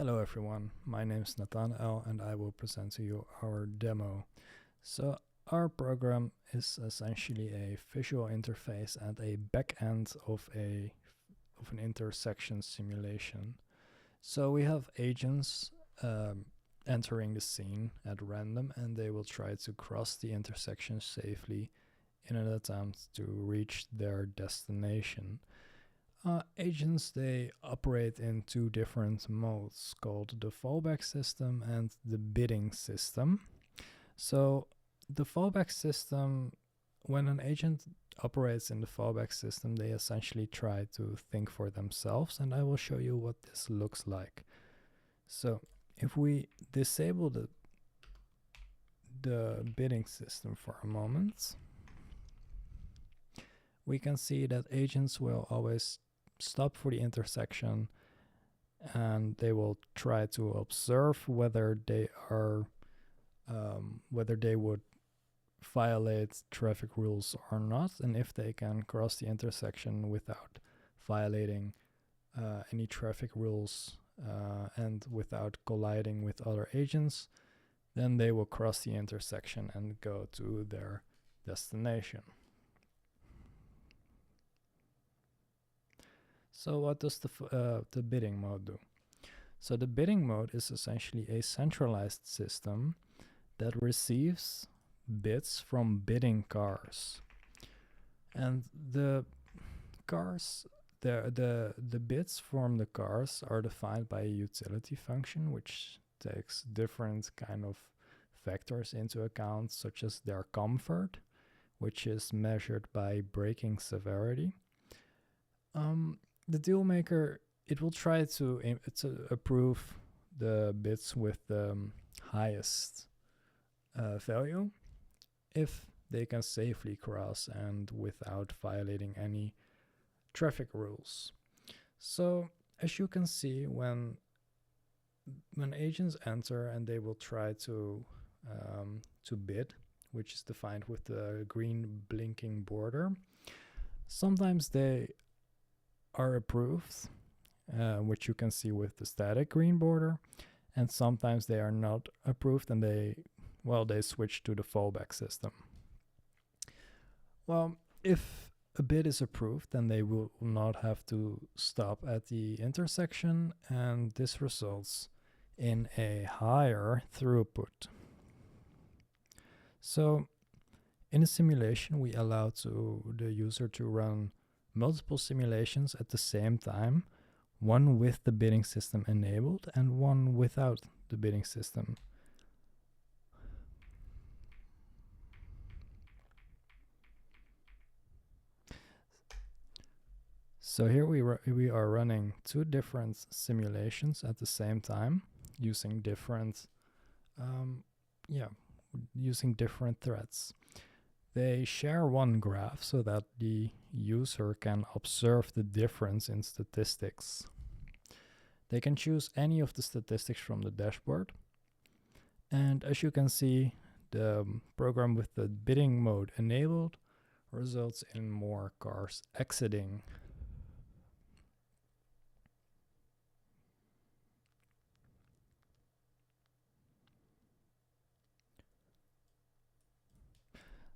Hello everyone, my name is Nathanael and I will present to you our demo. So our program is essentially a visual interface and a backend of an intersection simulation. So we have agents entering the scene at random, and they will try to cross the intersection safely in an attempt to reach their destination. Agents, they operate in two different modes called the fallback system and the bidding system. So the fallback system, when an agent operates in the fallback system, they essentially try to think for themselves, and I will show you what this looks like. So if we disable the bidding system for a moment, we can see that agents will always stop for the intersection, and they will try to observe whether they would violate traffic rules or not, and if they can cross the intersection without violating any traffic rules and without colliding with other agents, then they will cross the intersection and go to their destination. So what does the bidding mode do? So the bidding mode is essentially a centralized system that receives bids from bidding cars. And the cars, the bids from the cars are defined by a utility function, which takes different kind of factors into account, such as their comfort, which is measured by braking severity. The deal maker, it will try to approve the bids with the highest value if they can safely cross and without violating any traffic rules. So as you can see, when agents enter and they will try to bid, which is defined with the green blinking border, sometimes they are approved, which you can see with the static green border, and sometimes they are not approved and they switch to the fallback system. Well, if a bid is approved, then they will not have to stop at the intersection, and this results in a higher throughput. So in a simulation, we allow the user to run multiple simulations at the same time, one with the bidding system enabled and one without the bidding system. So here we are running two different simulations at the same time using different threads. They share one graph so that the user can observe the difference in statistics. They can choose any of the statistics from the dashboard. And as you can see, the program with the bidding mode enabled results in more cars exiting.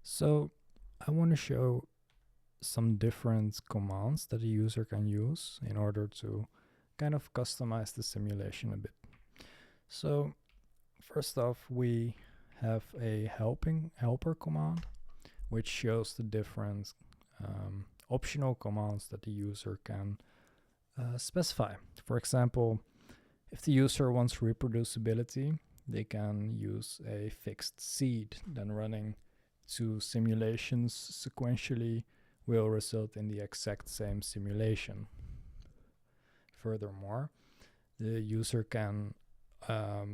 So I want to show some different commands that the user can use in order to kind of customize the simulation a bit. So first off, we have a helper command, which shows the different optional commands that the user can specify. For example, if the user wants reproducibility, they can use a fixed seed. Then running two simulations sequentially will result in the exact same simulation. Furthermore, the user can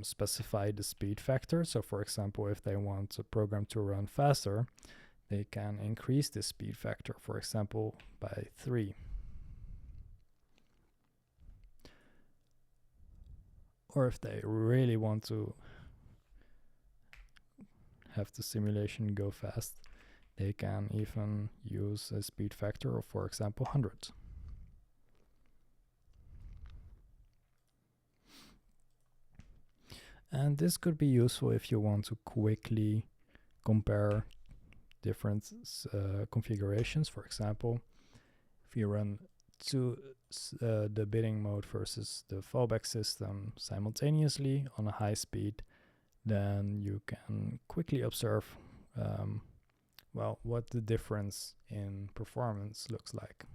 specify the speed factor. So for example, if they want a program to run faster, they can increase the speed factor, for example, by 3. Or if they really want to have the simulation go fast, they can even use a speed factor of, for example, 100. And this could be useful if you want to quickly compare different configurations. For example, if you run the bidding mode versus the fallback system simultaneously on a high speed, then you can quickly observe well, what the difference in performance looks like.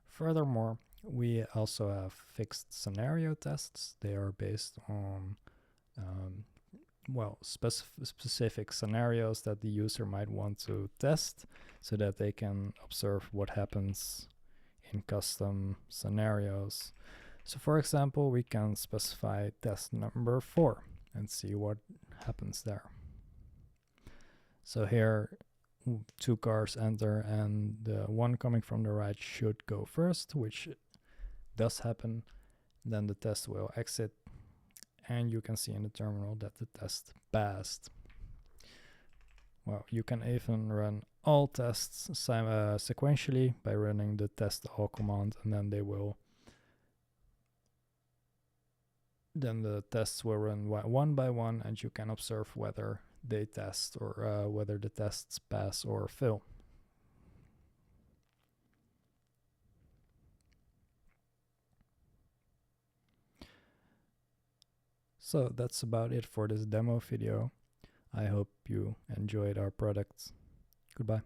Furthermore, we also have fixed scenario tests. They are based on well, specific scenarios that the user might want to test so that they can observe what happens in custom scenarios. So for example, we can specify test number 4 and see what happens there. So here 2 cars enter and the one coming from the right should go first, which does happen. Then the test will exit and you can see in the terminal that the test passed. Well, you can even run all tests sequentially by running the test all command, and then the tests will run one by one, and you can observe whether they test or whether the tests pass or fail. So that's about it for this demo video. I hope you enjoyed our product. Goodbye.